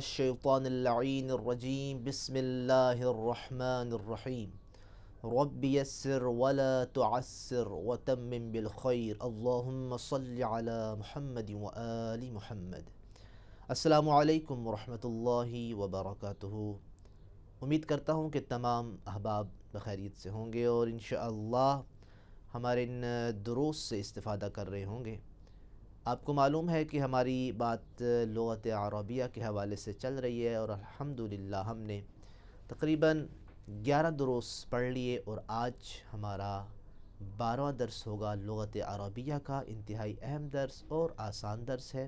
الشیطان اللعین الرجیم بسم اللہ الرحمن الرحیم رب یسر ولا تعسر وتمم بالخیر اللہم صل علی محمد وآل محمد۔ السلام علیکم ورحمۃ اللہ وبرکاتہ۔ امید کرتا ہوں کہ تمام احباب بخیریت سے ہوں گے اور انشاءاللہ ہمارے ان دروس سے استفادہ کر رہے ہوں گے۔ آپ کو معلوم ہے کہ ہماری بات لغت عربیہ کے حوالے سے چل رہی ہے اور الحمدللہ ہم نے تقریباً 11 دروس پڑھ لیے اور آج ہمارا 12واں درس ہوگا لغت عربیہ کا۔ انتہائی اہم درس اور آسان درس ہے۔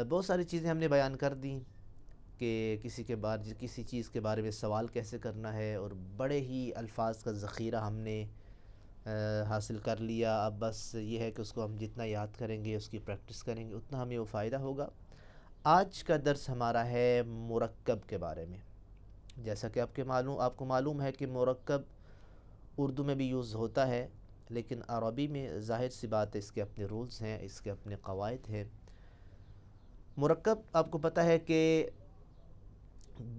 بہت ساری چیزیں ہم نے بیان کر دیں کہ کسی چیز کے بارے میں سوال کیسے کرنا ہے، اور بڑے ہی الفاظ کا ذخیرہ ہم نے حاصل کر لیا۔ اب بس یہ ہے کہ اس کو ہم جتنا یاد کریں گے، اس کی پریکٹس کریں گے، اتنا ہمیں وہ فائدہ ہوگا۔ آج کا درس ہمارا ہے مرکب کے بارے میں۔ جیسا کہ آپ کو معلوم ہے کہ مرکب اردو میں بھی یوز ہوتا ہے، لیکن عربی میں ظاہر سی بات ہے اس کے اپنے رولز ہیں، اس کے اپنے قواعد ہیں۔ مرکب آپ کو پتہ ہے کہ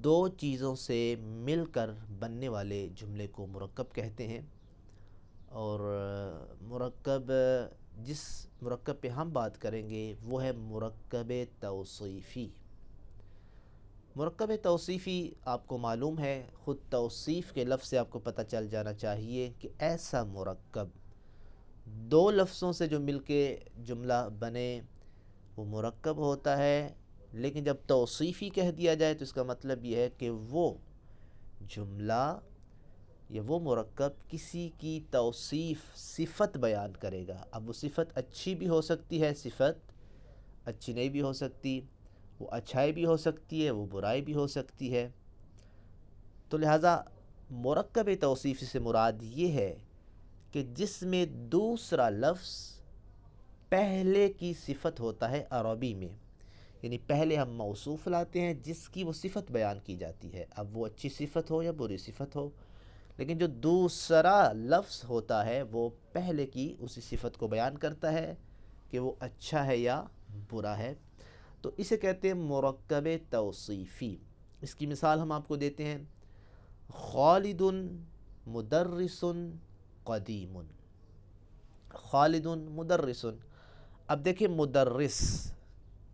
دو چیزوں سے مل کر بننے والے جملے کو مرکب کہتے ہیں، اور جس مرکب پہ ہم بات کریں گے وہ ہے مرکب توصیفی۔ مرکب توصیفی آپ کو معلوم ہے، خود توصیف کے لفظ سے آپ کو پتہ چل جانا چاہیے کہ ایسا مرکب دو لفظوں سے جو مل کے جملہ بنے وہ مرکب ہوتا ہے، لیکن جب توصیفی کہہ دیا جائے تو اس کا مطلب یہ ہے کہ وہ جملہ یا وہ مرکب کسی کی توصیف صفت بیان کرے گا۔ اب وہ صفت اچھی بھی ہو سکتی ہے، صفت اچھی نہیں بھی ہو سکتی، وہ اچھائی بھی ہو سکتی ہے، وہ برائی بھی ہو سکتی ہے۔ تو لہٰذا مرکب توصیفی سے مراد یہ ہے کہ جس میں دوسرا لفظ پہلے کی صفت ہوتا ہے عربی میں، یعنی پہلے ہم موصوف لاتے ہیں جس کی وہ صفت بیان کی جاتی ہے، اب وہ اچھی صفت ہو یا بری صفت ہو، لیکن جو دوسرا لفظ ہوتا ہے وہ پہلے کی اسی صفت کو بیان کرتا ہے کہ وہ اچھا ہے یا برا ہے۔ تو اسے کہتے ہیں مرکب توصیفی۔ اس کی مثال ہم آپ کو دیتے ہیں، خالد مدرس قدیم۔ خالد مدرس۔ اب دیکھیں مدرس،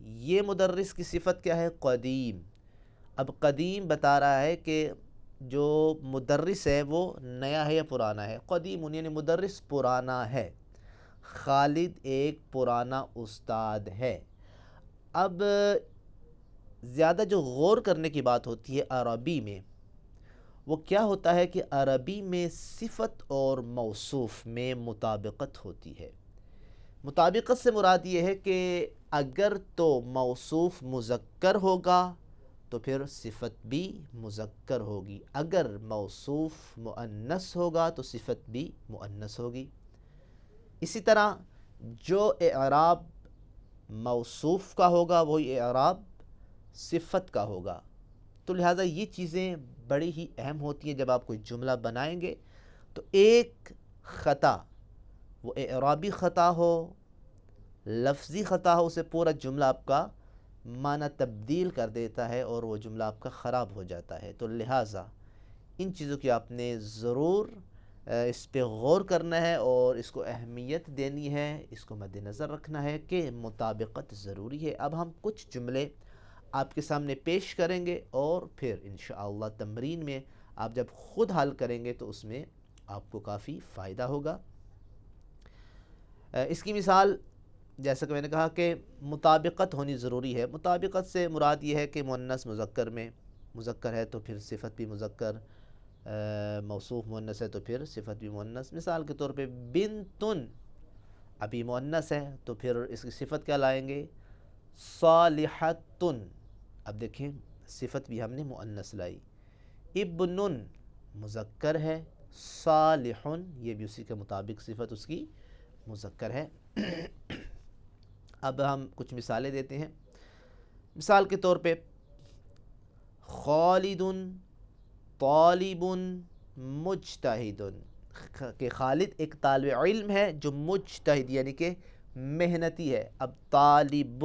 یہ مدرس کی صفت کیا ہے؟ قدیم۔ اب قدیم بتا رہا ہے کہ جو مدرس ہے وہ نیا ہے یا پرانا ہے۔ قدیم یعنی مدرس پرانا ہے، خالد ایک پرانا استاد ہے۔ اب زیادہ جو غور کرنے کی بات ہوتی ہے عربی میں، وہ کیا ہوتا ہے کہ عربی میں صفت اور موصوف میں مطابقت ہوتی ہے۔ مطابقت سے مراد یہ ہے کہ اگر تو موصوف مذکر ہوگا تو پھر صفت بھی مذکر ہوگی، اگر موصوف مؤنث ہوگا تو صفت بھی مؤنث ہوگی۔ اسی طرح جو اعراب موصوف کا ہوگا وہی اعراب صفت کا ہوگا۔ تو لہٰذا یہ چیزیں بڑی ہی اہم ہوتی ہیں جب آپ کوئی جملہ بنائیں گے۔ تو ایک خطا، وہ اعرابی خطا ہو، لفظی خطا ہو، اسے پورا جملہ آپ کا معنی تبدیل کر دیتا ہے اور وہ جملہ آپ کا خراب ہو جاتا ہے۔ تو لہٰذا ان چیزوں کی آپ نے ضرور اس پہ غور کرنا ہے اور اس کو اہمیت دینی ہے، اس کو مد نظر رکھنا ہے کہ مطابقت ضروری ہے۔ اب ہم کچھ جملے آپ کے سامنے پیش کریں گے اور پھر انشاءاللہ تمرین میں آپ جب خود حل کریں گے تو اس میں آپ کو کافی فائدہ ہوگا۔ اس کی مثال جیسا کہ میں نے کہا کہ مطابقت ہونی ضروری ہے۔ مطابقت سے مراد یہ ہے کہ مؤنث مذکر میں، مذکر ہے تو پھر صفت بھی مذکر، موصوف مؤنث ہے تو پھر صفت بھی مؤنث۔ مثال کے طور پہ بنتن، ابھی مؤنث ہے تو پھر اس کی صفت کیا لائیں گے؟ صالحتن۔ اب دیکھیں صفت بھی ہم نے مؤنث لائی۔ ابن مذکر ہے، صالح یہ بھی اسی کے مطابق صفت اس کی مذکر ہے۔ اب ہم کچھ مثالیں دیتے ہیں۔ مثال کے طور پہ خالد طالب مجتہد، کہ خالد ایک طالب علم ہے جو مجتہد یعنی کہ محنتی ہے۔ اب طالب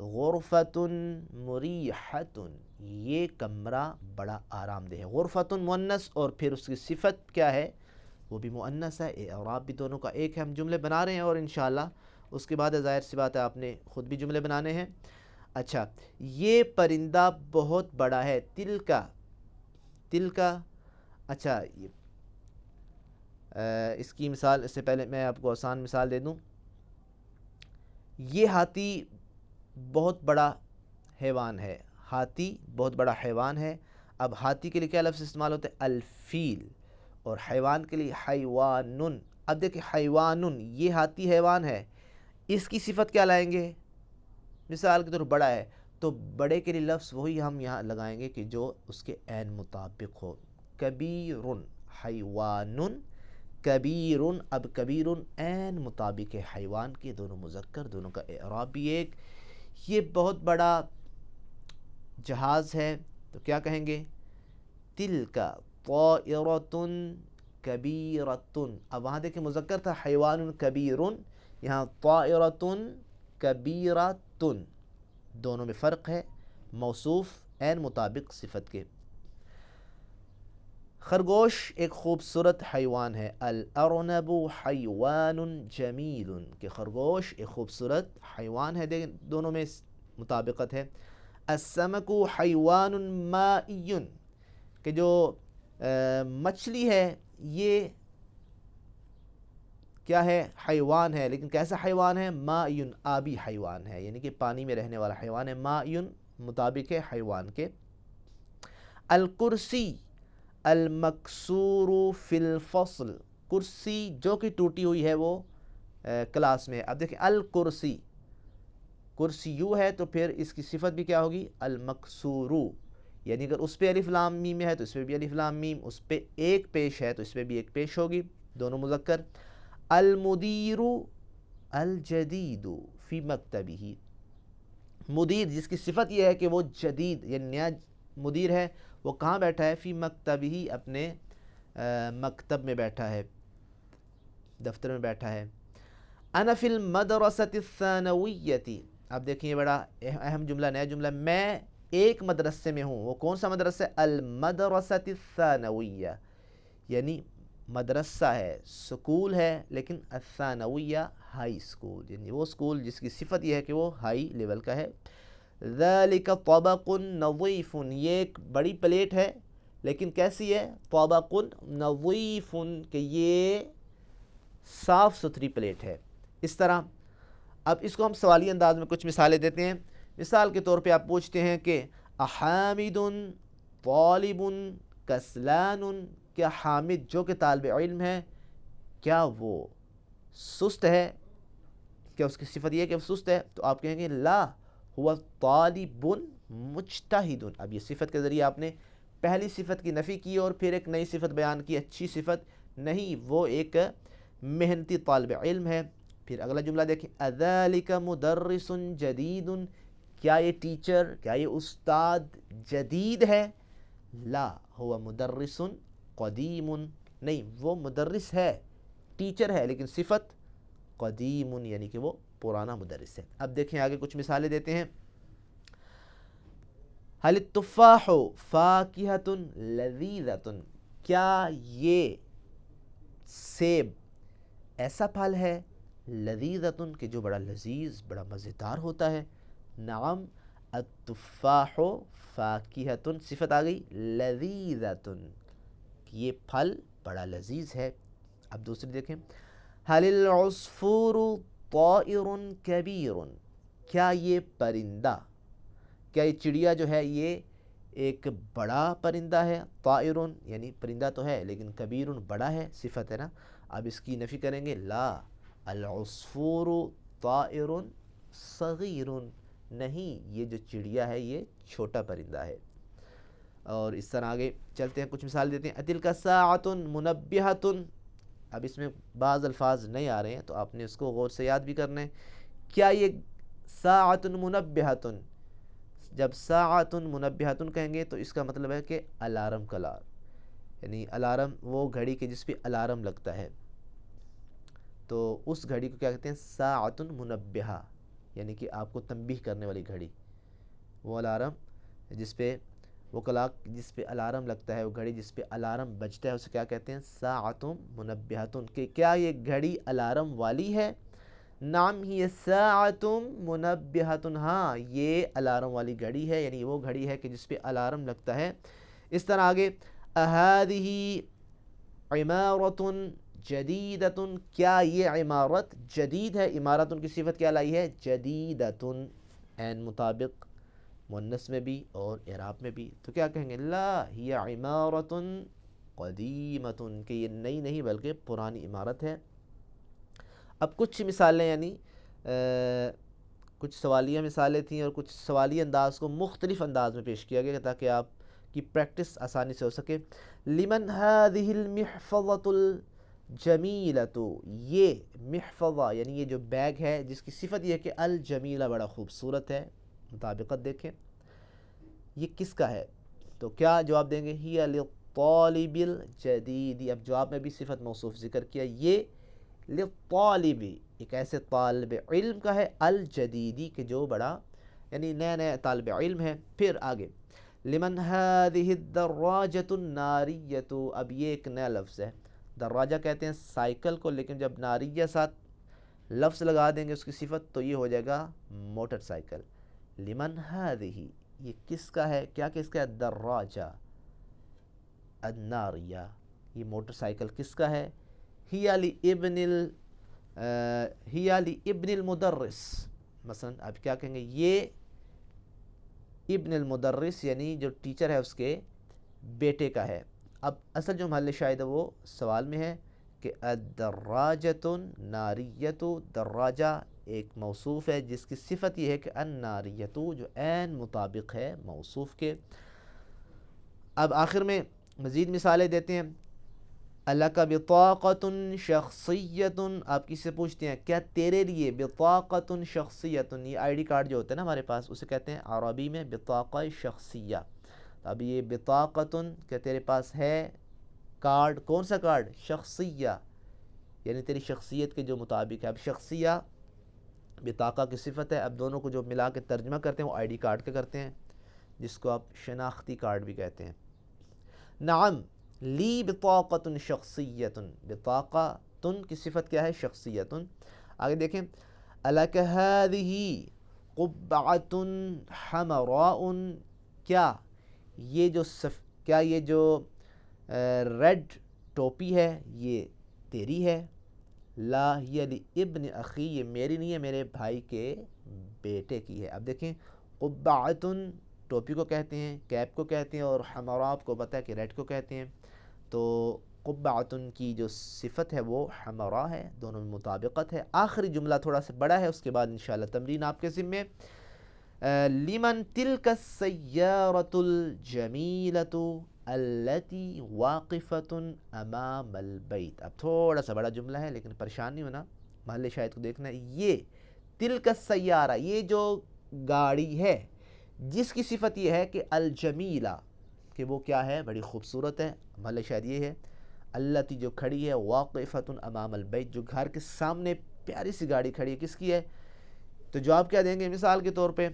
غرفتن مریحتن، یہ کمرہ بڑا آرام دہ ہے. غرفتن مؤنث اور پھر اس کی صفت کیا ہے؟ وہ بھی مؤنث ہے. اعراب بھی دونوں کا ایک ہے. ہم جملے بنا رہے ہیں اور انشاءاللہ اس کے بعد ظاہر سی بات ہے آپ نے خود بھی جملے بنانے ہیں. اچھا، یہ پرندہ بہت بڑا ہے. تل کا اچھا، اس کی مثال، اس سے پہلے میں آپ کو آسان مثال دے دوں. یہ ہاتھی بہت بڑا حیوان ہے. ہاتھی بہت بڑا حیوان ہے. اب ہاتھی کے لیے کیا لفظ استعمال ہوتا ہے؟ الفیل. اور حیوان کے لیے حیوانن. اب دیکھیں حیوانن، یہ ہاتھی حیوان ہے، اس کی صفت کیا لائیں گے؟ مثال کے طور بڑا ہے تو بڑے کے لیے لفظ وہی ہم یہاں لگائیں گے کہ جو اس کے عین مطابق ہو. کبیرن، حیوانن کبیرن. اب کبیرن عین مطابق ہے حیوان کے، دونوں مذکر، دونوں کا اعراب بھی ایک. یہ بہت بڑا جہاز ہے تو کیا کہیں گے؟ تلک طائرۃ کبیرۃ. اب وہاں دیکھیں مذکر تھا حیوان کبیرن، یہاں طائرۃ کبیرۃ. دونوں میں فرق ہے، موصوف عین مطابق صفت کے. خرگوش ایک خوبصورت حیوان ہے. الارنب حیوان جمیل، کہ خرگوش ایک خوبصورت حیوان ہے. دیکھیں دونوں میں مطابقت ہے. السمک حیوان مائی، کہ جو مچھلی ہے یہ کیا ہے؟ حیوان ہے، لیکن کیسا حیوان ہے؟ مائن، آبی حیوان ہے، یعنی کہ پانی میں رہنے والا حیوان ہے. مائن مطابق ہے حیوان کے. الکرسی المکسور فی الفصل، کرسی جو کہ ٹوٹی ہوئی ہے وہ کلاس میں. اب دیکھیں الکرسی، کرسی یو ہے تو پھر اس کی صفت بھی کیا ہوگی؟ المکسورو، یعنی اگر اس پہ الف لام میم ہے تو اس پہ بھی الف لام میم، اس پہ ایک پیش ہے تو اس پہ بھی ایک پیش ہوگی، دونوں مذکر. المدیر الجدید فی مکتبہ، مدیر جس کی صفت یہ ہے کہ وہ جدید یعنی نیا مدیر ہے، وہ کہاں بیٹھا ہے؟ فی مکتبہ، اپنے مکتب میں بیٹھا ہے، دفتر میں بیٹھا ہے. انا فی المدرسۃ الثانویۃ. اب دیکھیں یہ بڑا اہم جملہ، نیا جملہ. میں ایک مدرسے میں ہوں. وہ کون سا مدرسہ ہے؟ المدرسۃ الثانویہ، یعنی مدرسہ ہے، سکول ہے، لیکن الثانویہ ہائی سکول، یعنی وہ سکول جس کی صفت یہ ہے کہ وہ ہائی لیول کا ہے. ذالک طبق نظیف، یہ ایک بڑی پلیٹ ہے لیکن کیسی ہے؟ طبق نظیف، کہ یہ صاف ستھری پلیٹ ہے. اس طرح اب اس کو ہم سوالی انداز میں کچھ مثالیں دیتے ہیں. مثال کے طور پہ آپ پوچھتے ہیں کہ احامد طالب کسلان، کیا حامد جو کہ طالب علم ہے کیا وہ سست ہے؟ کیا اس کی صفت یہ ہے کہ وہ سست ہے؟ تو آپ کہیں گے لا ہوا طالب مجتہد. اب یہ صفت کے ذریعے آپ نے پہلی صفت کی نفی کی اور پھر ایک نئی صفت بیان کی، اچھی صفت نہیں، وہ ایک محنتی طالب علم ہے. پھر اگلا جملہ دیکھیں، اذالک مدرس جدید، کیا یہ ٹیچر، کیا یہ استاد جدید ہے؟ لا ہوا مدرس قدیم، نہیں وہ مدرس ہے، ٹیچر ہے، لیکن صفت قدیم یعنی کہ وہ پرانا مدرس ہے. اب دیکھیں آگے کچھ مثالیں دیتے ہیں. هل التفاح فاکہۃ لذیذۃ، کیا یہ سیب ایسا پھل ہے لذیذۃ کہ جو بڑا لذیذ، بڑا مزیدار ہوتا ہے؟ نعم التفاح فاکہۃ، صفت آ گئی لذیذۃ، یہ پھل بڑا لذیذ ہے. اب دوسری دیکھیں، هل العصفور طائر کبیر، کیا یہ پرندہ، کیا یہ چڑیا جو ہے یہ ایک بڑا پرندہ ہے؟ طائر یعنی پرندہ تو ہے لیکن کبیر بڑا ہے، صفت ہے نا. اب اس کی نفی کریں گے، لا العصفور طائر صغیر، نہیں یہ جو چڑیا ہے یہ چھوٹا پرندہ ہے. اور اس طرح آگے چلتے ہیں، کچھ مثال دیتے ہیں. اتلک ساعۃ منبہۃ، اب اس میں بعض الفاظ نہیں آ رہے ہیں تو آپ نے اس کو غور سے یاد بھی کرنا ہے. کیا یہ ساعۃ منبہۃ، جب ساعۃ منبہۃ کہیں گے تو اس کا مطلب ہے کہ الارم کلار، یعنی الارم وہ گھڑی کے جس پہ الارم لگتا ہے، تو اس گھڑی کو کیا کہتے ہیں؟ ساعۃ منبہہ. یعنی کہ آپ کو تنبیہ کرنے والی گھڑی، وہ الارم جس پہ وہ کلاک جس پہ الارم لگتا ہے، وہ گھڑی جس پہ الارم بجتا ہے، اسے کیا کہتے ہیں؟ ساعۃ منبہۃ، کہ کیا یہ گھڑی الارم والی ہے؟ نعم ہی ساعۃ منبہۃ، ہاں یہ الارم والی گھڑی ہے، یعنی وہ گھڑی ہے کہ جس پہ الارم لگتا ہے۔ اس طرح آگے اہذہ عمارۃ جدیدۃ، کیا یہ عمارت جدید ہے؟ عمارت کی صفت کیا لائی ہے؟ جدیدۃ، عین مطابق مؤنث میں بھی اور اعراب میں بھی، تو کیا کہیں گے؟ لا ہی عمارۃ قدیمۃ، کہ یہ نئی نہیں بلکہ پرانی عمارت ہے۔ اب کچھ مثالیں، یعنی کچھ سوالیہ مثالیں تھیں اور کچھ سوالی انداز کو مختلف انداز میں پیش کیا گیا تاکہ آپ کی پریکٹس آسانی سے ہو سکے۔ لمن هذه المحفظة الجمیلۃ، یہ محفظہ یعنی یہ جو بیگ ہے جس کی صفت یہ ہے کہ الجمیلہ، بڑا خوبصورت ہے، مطابقت دیکھیں یہ کس کا ہے؟ تو کیا جواب دیں گے؟ ہی للطالب الجدید، اب جواب میں بھی صفت موصوف ذکر کیا، یہ للطالب ایک ایسے طالب علم کا ہے، الجدیدی کہ جو بڑا یعنی نیا نیا طالب علم ہے۔ پھر آگے لمن هذه الدراجة الناریۃ، اب یہ ایک نیا لفظ ہے، دراجہ کہتے ہیں سائیکل کو، لیکن جب ناریہ ساتھ لفظ لگا دیں گے اس کی صفت تو یہ ہو جائے گا موٹر سائیکل۔ لمن هذه، یہ کس کا ہے؟ کیا کس کا ہے؟ دراجہ الناریہ، یہ موٹر سائیکل کس کا ہے؟ ہی لابن المدرس، مثلا اب کیا کہیں گے؟ یہ ابن المدرس یعنی جو ٹیچر ہے اس کے بیٹے کا ہے۔ اب اصل جو محل شاہد ہے وہ سوال میں ہے کہ الدراجۃ الناریۃ، دراجہ ایک موصوف ہے جس کی صفت یہ ہے کہ الناریۃ، جو عین مطابق ہے موصوف کے۔ اب آخر میں مزید مثالیں دیتے ہیں۔ الک بطاقۃ شخصیۃ، آپ کس سے پوچھتے ہیں کیا تیرے لیے بطاقۃ شخصیۃ، یہ آئی ڈی کارڈ جو ہوتا ہے نا ہمارے پاس اسے کہتے ہیں عربی میں بطاقہ شخصیہ۔ اب یہ بطاقۃ کیا تیرے پاس ہے کارڈ؟ کون سا کارڈ؟ شخصیہ، یعنی تیری شخصیت کے جو مطابق ہے۔ اب شخصیہ بطاقہ کی صفت ہے، اب دونوں کو جو ملا کے ترجمہ کرتے ہیں وہ آئی ڈی کارڈ کا کرتے ہیں جس کو آپ شناختی کارڈ بھی کہتے ہیں۔ نعم لی بطاقۃ شخصیۃ، بطاقۃ کی صفت کیا ہے؟ شخصیۃ۔ آگے دیکھیں الک ہذہ قبعۃ حمراء، کیا یہ جو ریڈ ٹوپی ہے یہ تیری ہے؟ لا ہی لابن اخی، یہ میری نہیں ہے، میرے بھائی کے بیٹے کی ہے۔ اب دیکھیں قبعۃ ٹوپی کو کہتے ہیں، کیپ کو کہتے ہیں، اور حمراء آپ کو پتہ ہے کہ ریڈ کو کہتے ہیں، تو قبعۃ کی جو صفت ہے وہ حمراء ہے، دونوں میں مطابقت ہے۔ آخری جملہ تھوڑا سا بڑا ہے، اس کے بعد انشاءاللہ تمرین آپ کے ذمے۔ لمن تلک السیارۃ الجمیلۃ التی واقفۃ امام البیت، اب تھوڑا سا بڑا جملہ ہے لیکن پریشان نہیں ہونا، محل شاہد کو دیکھنا ہے۔ یہ تلک السیارہ، یہ جو گاڑی ہے جس کی صفت یہ ہے کہ الجمیلہ، کہ وہ کیا ہے؟ بڑی خوبصورت ہے، محل شاہد یہ ہے۔ التی جو کھڑی ہے، واقفۃ امام البیت، جو گھر کے سامنے پیاری سی گاڑی کھڑی ہے، کس کی ہے؟ تو جواب کیا دیں گے؟ مثال کے طور پہ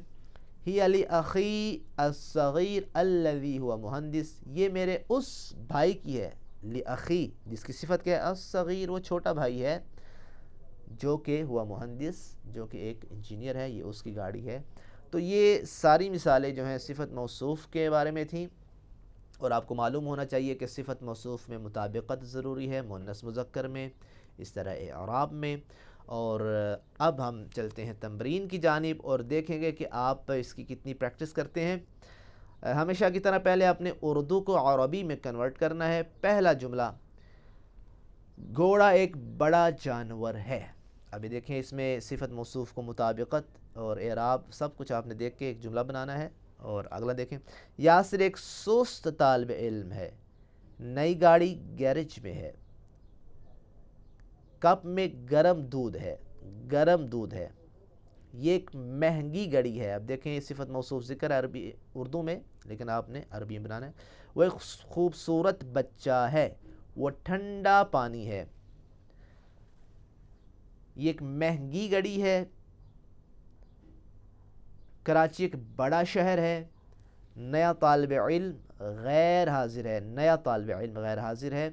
ہی لاخی الصغیر الذی ہوا مہندس، یہ میرے اس بھائی کی ہے، لاخی جس کی صفت کیا ہے؟ الصغیر، وہ چھوٹا بھائی ہے جو کہ ہوا مہندس، جو کہ ایک انجینئر ہے، یہ اس کی گاڑی ہے۔ تو یہ ساری مثالیں جو ہیں صفت موصوف کے بارے میں تھیں، اور آپ کو معلوم ہونا چاہیے کہ صفت موصوف میں مطابقت ضروری ہے، مؤنث مذکر میں، اس طرح اعراب میں۔ اور اب ہم چلتے ہیں تمرین کی جانب اور دیکھیں گے کہ آپ اس کی کتنی پریکٹس کرتے ہیں۔ ہمیشہ کی طرح پہلے آپ نے اردو کو عربی میں کنورٹ کرنا ہے۔ پہلا جملہ، گھوڑا ایک بڑا جانور ہے۔ ابھی دیکھیں اس میں صفت موصوف کو مطابقت اور اعراب سب کچھ آپ نے دیکھ کے ایک جملہ بنانا ہے۔ اور اگلا دیکھیں، یاسر ایک سست طالب علم ہے، نئی گاڑی گیرج میں ہے، کپ میں گرم دودھ ہے، گرم دودھ ہے، یہ ایک مہنگی گھڑی ہے۔ اب دیکھیں یہ صفت موصوف ذکر ہے عربی اردو میں، لیکن آپ نے عربی میں بنانا ہے۔ وہ ایک خوبصورت بچہ ہے، وہ ٹھنڈا پانی ہے، یہ ایک مہنگی گھڑی ہے، کراچی ایک بڑا شہر ہے، نیا طالب علم غیر حاضر ہے، نیا طالب علم غیر حاضر ہے،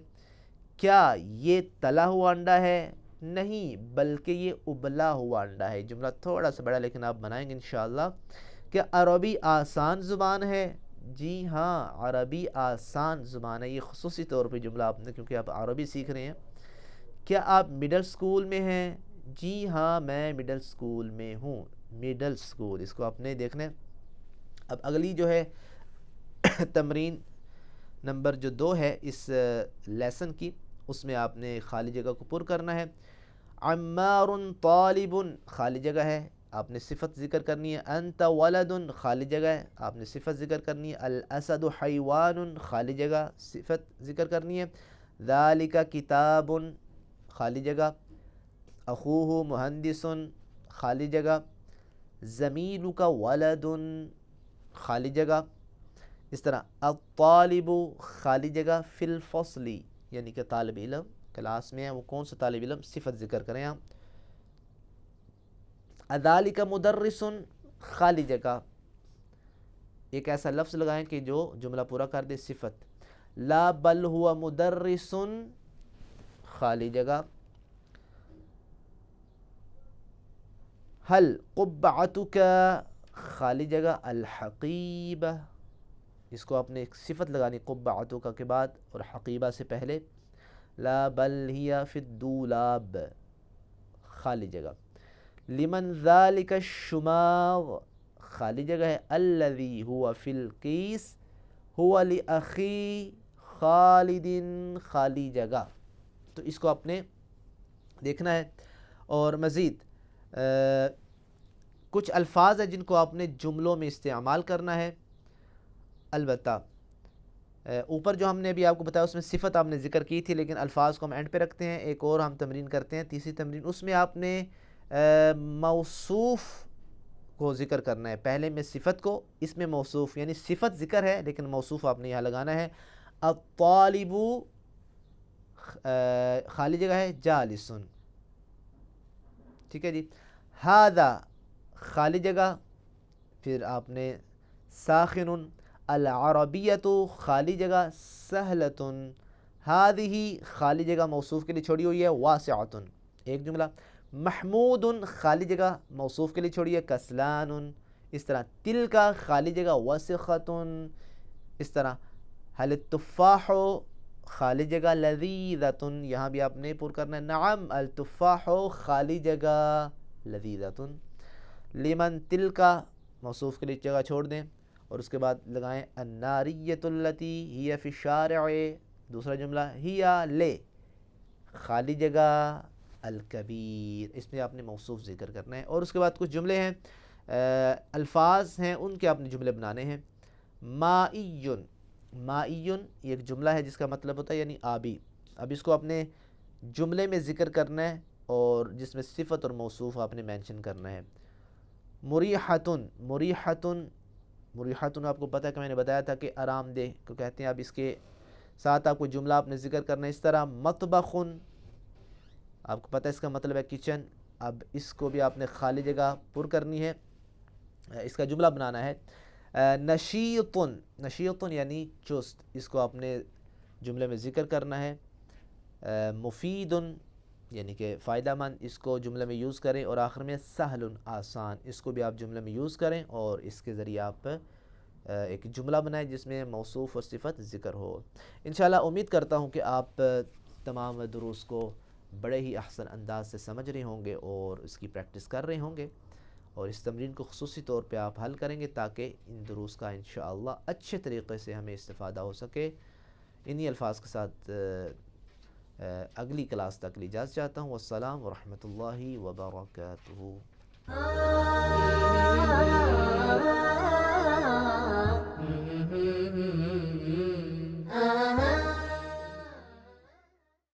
کیا یہ تلا ہوا انڈا ہے؟ نہیں، بلکہ یہ ابلا ہوا انڈا ہے۔ جملہ تھوڑا سا بڑا لیکن آپ بنائیں گے انشاءاللہ۔ کیا عربی آسان زبان ہے؟ جی ہاں، عربی آسان زبان ہے۔ یہ خصوصی طور پہ جملہ آپ نے، کیونکہ آپ عربی سیکھ رہے ہیں۔ کیا آپ مڈل سکول میں ہیں؟ جی ہاں، میں مڈل سکول میں ہوں۔ مڈل سکول، اس کو آپ نے دیکھنا ہے۔ اب اگلی جو ہے تمرین نمبر جو 2 ہے اس لیسن کی، اس میں آپ نے خالی جگہ کو پر کرنا ہے۔ عمار طالب، خالی جگہ ہے، آپ نے صفت ذکر کرنی ہے۔ انت ولد، خالی جگہ ہے، آپ نے صفت ذکر کرنی ہے۔ الاسد حیوان، خالی جگہ، صفت ذکر کرنی ہے۔ ذالک کتاب، خالی جگہ۔ اخوہ مہندس، خالی جگہ۔ زمیلک ولد، خالی جگہ۔ اس طرح الطالب، خالی جگہ، فی الفصل، یعنی کہ طالب علم کلاس میں ہے، وہ کون سا طالب علم، صفت ذکر کریں آپ۔ اذالک مدرس، خالی جگہ، ایک ایسا لفظ لگائیں کہ جو جملہ پورا کر دے، صفت۔ لا بل ہوا مدرس، خالی جگہ۔ حل قبعتک، خالی جگہ۔ الحقیبہ، اس کو آپ نے ایک صفت لگانی قبعتک کے بعد اور حقیبہ سے پہلے۔ لا بل ہی فی الدولاب، خالی جگہ۔ لمن ذالک الشماغ، خالی جگہ ہے۔ الذی ہوا فی الکیس ہوا لأخی خالد، خالی جگہ۔ تو اس کو آپ نے دیکھنا ہے۔ اور مزید کچھ الفاظ ہیں جن کو آپ نے جملوں میں استعمال کرنا ہے۔ البتہ اوپر جو ہم نے ابھی آپ کو بتایا اس میں صفت آپ نے ذکر کی تھی، لیکن الفاظ کو ہم اینڈ پہ رکھتے ہیں۔ ایک اور ہم تمرین کرتے ہیں، تیسری تمرین، اس میں آپ نے موصوف کو ذکر کرنا ہے۔ پہلے میں صفت کو، اس میں موصوف، یعنی صفت ذکر ہے لیکن موصوف آپ نے یہاں لگانا ہے۔ الطالب، خالی جگہ ہے، جالس، ٹھیک ہے جی۔ ھذا، خالی جگہ، پھر آپ نے ساخن۔ العربیۃ، خالی جگہ، سہلۃ۔ ھذہ، خالی جگہ موصوف کے لیے چھوڑی ہوئی ہے، واسعۃ، ایک جملہ۔ محمود، خالی جگہ موصوف کے لیے چھوڑی ہے، کسلان۔ اس طرح تلک، خالی جگہ، وسخۃ۔ اس طرح حل التفاح، خالی جگہ، لذیذۃ، یہاں بھی آپ نے پر کرنا ہے۔ نعم التفاح، خالی جگہ، لذیذۃ۔ لمن تلک، موصوف کے لیے جگہ چھوڑ دیں اور اس کے بعد لگائیں الناریۃ التی ہی فی الشارع، دوسرا جملہ، ہی لے، خالی جگہ، الکبیر، اس میں آپ نے موصوف ذکر کرنا ہے۔ اور اس کے بعد کچھ جملے ہیں، الفاظ ہیں، ان کے آپ نے جملے بنانے ہیں۔ مائیٌ، مائیٌ ایک جملہ ہے جس کا مطلب ہوتا ہے یعنی آبی۔ اب اس کو آپ نے جملے میں ذکر کرنا ہے اور جس میں صفت اور موصوف آپ نے مینشن کرنا ہے۔ مریحۃن، مریحۃن، مریحۃن آپ کو پتہ ہے کہ میں نے بتایا تھا کہ آرام دہ کو کہتے ہیں۔ اب اس کے ساتھ آپ کو جملہ آپ نے ذکر کرنا ہے اس طرح۔ مطبخن، آپ کو پتہ ہے اس کا مطلب ہے کچن۔ اب اس کو بھی آپ نے خالی جگہ پر کرنی ہے، اس کا جملہ بنانا ہے۔ نشیطن، نشیطن یعنی چست، اس کو آپ نے جملے میں ذکر کرنا ہے۔ مفیدن یعنی کہ فائدہ مند، اس کو جملے میں یوز کریں۔ اور آخر میں سہل، آسان، اس کو بھی آپ جملے میں یوز کریں اور اس کے ذریعے آپ ایک جملہ بنائیں جس میں موصوف اور صفت ذکر ہو۔ انشاءاللہ امید کرتا ہوں کہ آپ تمام دروس کو بڑے ہی احسن انداز سے سمجھ رہے ہوں گے اور اس کی پریکٹس کر رہے ہوں گے، اور اس تمرین کو خصوصی طور پہ آپ حل کریں گے تاکہ ان دروس کا انشاءاللہ اچھے طریقے سے ہمیں استفادہ ہو سکے۔ انہی الفاظ کے ساتھ اگلی کلاس تک اجازت چاہتا ہوں۔ والسلام ورحمۃ اللہ وبرکاتہ۔